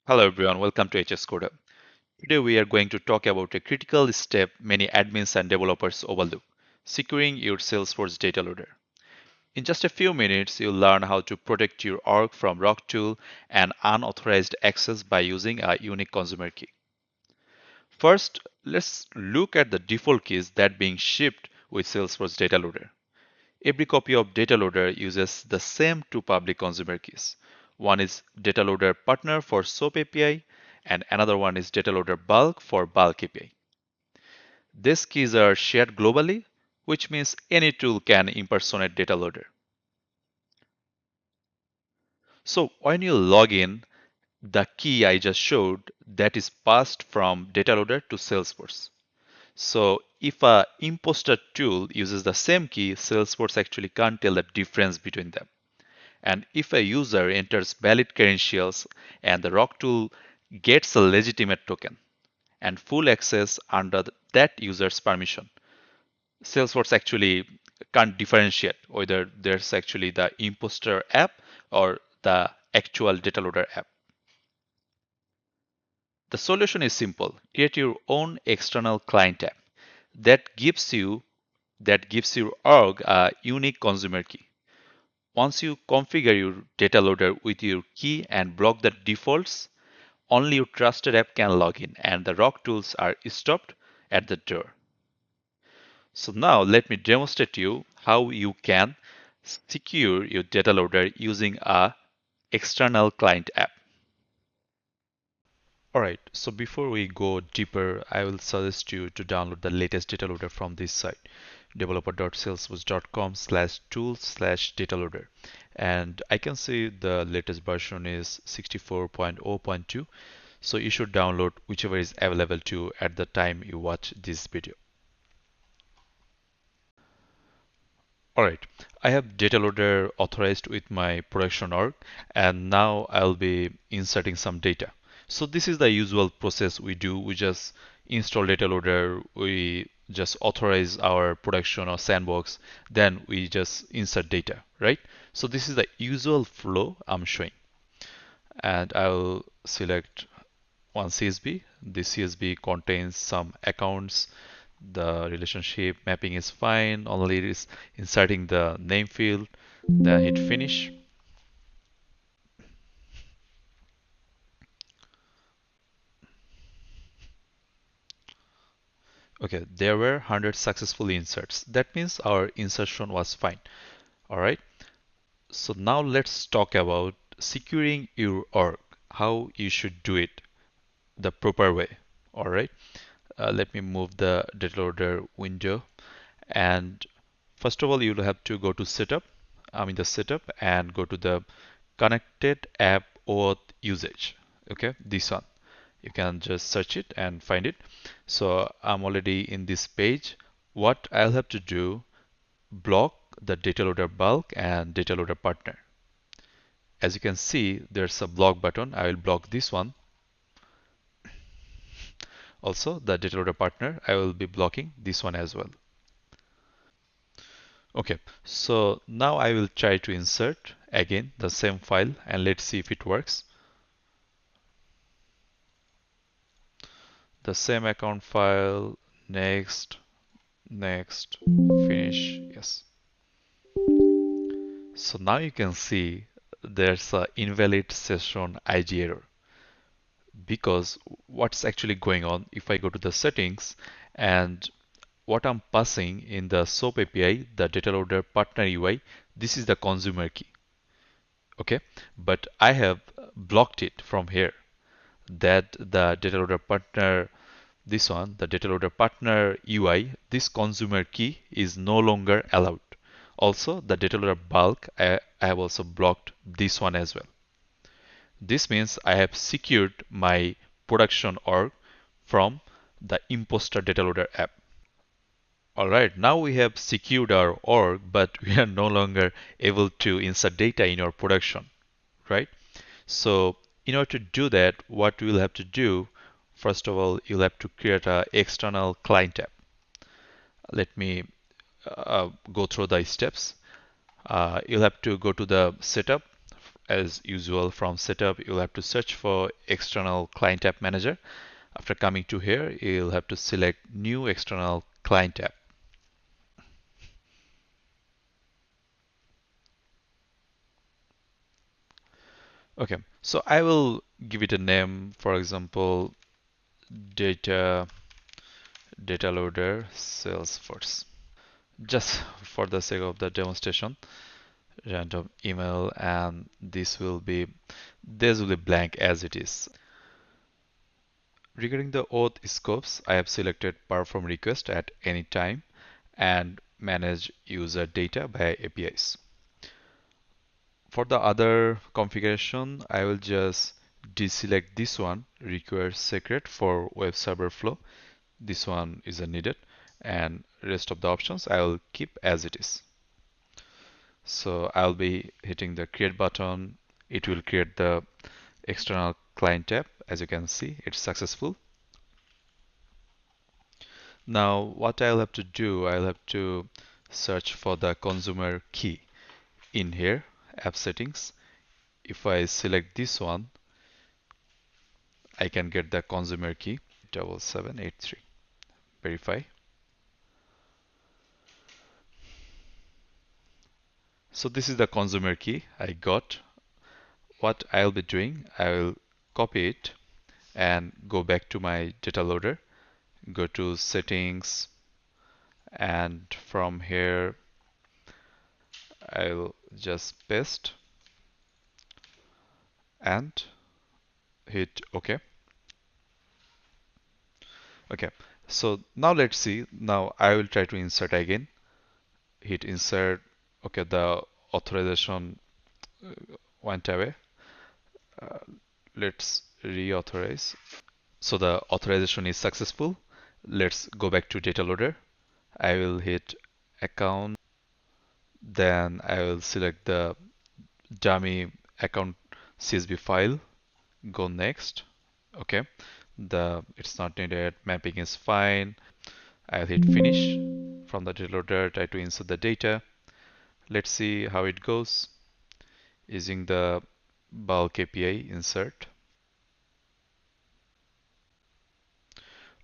Hello everyone, welcome to HSCodehub. Today we are going to talk about a critical step many admins and developers overlook, securing your Salesforce data loader. In just a few minutes, you'll learn how to protect your org from rock tool and unauthorized access by using a unique consumer key. First, let's look at the default keys that being shipped with Salesforce data loader. Every copy of Dataloader uses the same two public consumer keys. One is Dataloader Partner for SOAP API, and another one is Dataloader Bulk for Bulk API. These keys are shared globally, which means any tool can impersonate Dataloader. So when you log in, the key I just showed that is passed from Dataloader to Salesforce. So if a imposter tool uses the same key, Salesforce actually can't tell the difference between them. And if a user enters valid credentials and the rock tool gets a legitimate token and full access under that user's permission, Salesforce actually can't differentiate whether there's actually the imposter app or the actual data loader app. The solution is simple. Create your own external client app that gives your org a unique consumer key. Once you configure your data loader with your key and block the defaults, only your trusted app can log in and the rock tools are stopped at the door. So now let me demonstrate to you how you can secure your data loader using a external client app. Alright, so before we go deeper, I will suggest you to download the latest data loader from this site, developer.salesforce.com/tools/dataloader. And I can see the latest version is 64.0.2. So you should download whichever is available to you at the time you watch this video. Alright, I have data loader authorized with my production org, and now I'll be inserting some data. So this is the usual process we do. We just install data loader, we just authorize our production or sandbox, then we just insert data, right? So this is the usual flow I'm showing. And I'll select one CSV. This CSV contains some accounts. The relationship mapping is fine, only it is inserting the name field, then hit finish. Okay, there were 100 successful inserts. That means our insertion was fine. All right. So now let's talk about securing your org, how you should do it the proper way. All right. Let me move the data loader window. And first of all, you'll have to go to setup. I'm in the setup and go to the connected app OAuth usage. Okay, this one. You can just search it and find it. So I'm already in this page. What I'll have to do, block the data loader bulk and data loader partner. As you can see, there's a block button. I will block this one. Also, the data loader partner, I will be blocking this one as well. Okay, so now I will try to insert again the same file and let's see if it works. The same account file, next, finish, yes. So now you can see there's a invalid session IG error because what's actually going on if I go to the settings and what I'm passing in the SOAP API, the Dataloader Partner UI, this is the consumer key. Okay, but I have blocked it from here that the Dataloader Partner, this one, the Dataloader Partner UI, this consumer key is no longer allowed. Also, the Dataloader Bulk, I have also blocked this one as well. This means I have secured my production org from the imposter Dataloader app. Alright, now we have secured our org, but we are no longer able to insert data in our production, right? So in order to do that, what we'll have to do, first of all, you'll have to create an external client app. Let me go through the steps. You'll have to go to the setup as usual, from setup, you'll have to search for external client app manager. After coming to here, you'll have to select new external client app. Okay, so I will give it a name, for example, data loader Salesforce. Just for the sake of the demonstration, random email, and this will be blank as it is. Regarding the auth scopes, I have selected perform request at any time and manage user data by APIs. For the other configuration, I will just deselect this one, require secret for web server flow. This one isn't needed, and rest of the options I will keep as it is. So I'll be hitting the create button. It will create the external client tab. As you can see, it's successful. Now what I'll have to do, I'll have to search for the consumer key in here, app settings. If I select this one, I can get the consumer key 7783. Verify. So this is the consumer key I got. What I'll be doing, I will copy it and go back to my data loader, go to settings, and from here I'll just paste and hit OK. Okay, so now let's see. Now I will try to insert again. Hit insert. Okay, the authorization went away. Uh, let's reauthorize. So the authorization is successful. Let's go back to data loader. I will hit account. Then I will select the dummy account CSV file. Go next. Okay, it's not needed. Mapping is fine. I'll hit finish. From the data loader, try to insert the data. Let's see how it goes using the bulk API insert.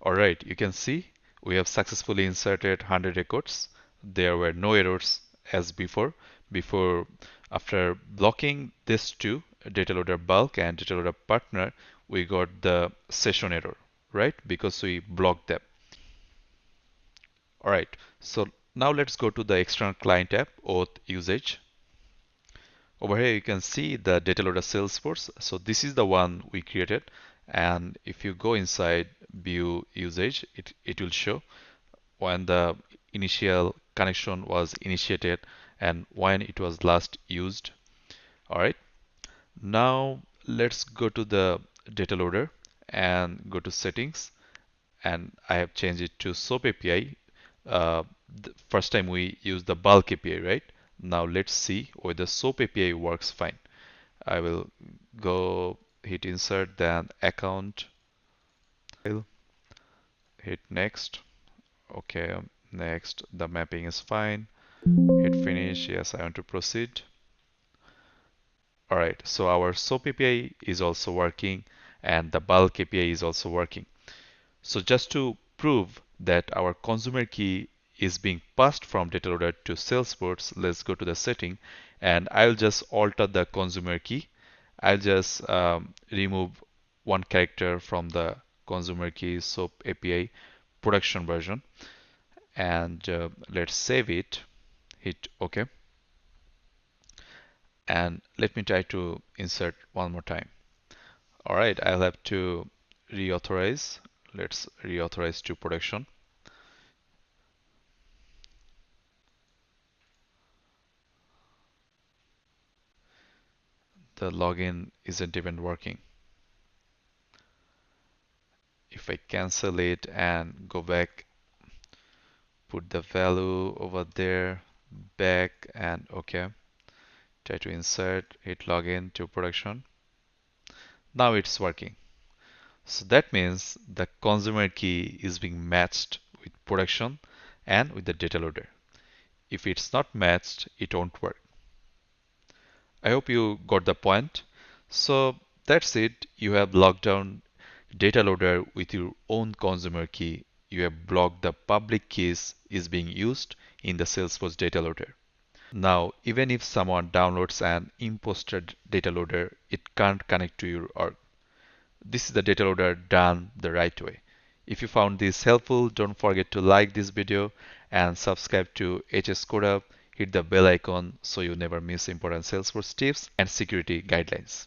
Alright, you can see we have successfully inserted 100 records. There were no errors as before. After blocking this two, Dataloader Bulk and Dataloader Partner, we got the session error, right? Because we blocked them. Alright, so now let's go to the external client app, auth usage. Over here you can see the Dataloader Salesforce. So this is the one we created, and if you go inside view usage, it will show when the initial connection was initiated and when it was last used. Alright, now let's go to the data loader and go to settings, and I have changed it to SOAP API. The first time we used the bulk API, right? Now let's see whether SOAP API works fine. I will go hit insert, then account, hit next. Okay, next, the mapping is fine. Hit finish. Yes, I want to proceed. Alright, so our SOAP API is also working and the bulk API is also working. So just to prove that our consumer key is being passed from Dataloader to Salesforce, let's go to the setting and I'll just alter the consumer key. I'll just remove one character from the consumer key SOAP API production version, and let's save it, hit OK, and let me try to insert one more time. Alright, I'll have to reauthorize. Let's reauthorize to production. The login isn't even working. If I cancel it and go back, put the value over there, back, and OK. Try to insert, hit login to production. Now it's working. So that means the consumer key is being matched with production and with the data loader. If it's not matched, it won't work. I hope you got the point. So that's it. You have locked down data loader with your own consumer key. You have blocked the public keys is being used in the Salesforce data loader. Now, even if someone downloads an imposted data loader, it can't connect to your org. This is the data loader done the right way. If you found this helpful, don't forget to like this video and subscribe to HSCodehub. Hit the bell icon so you never miss important Salesforce tips and security guidelines.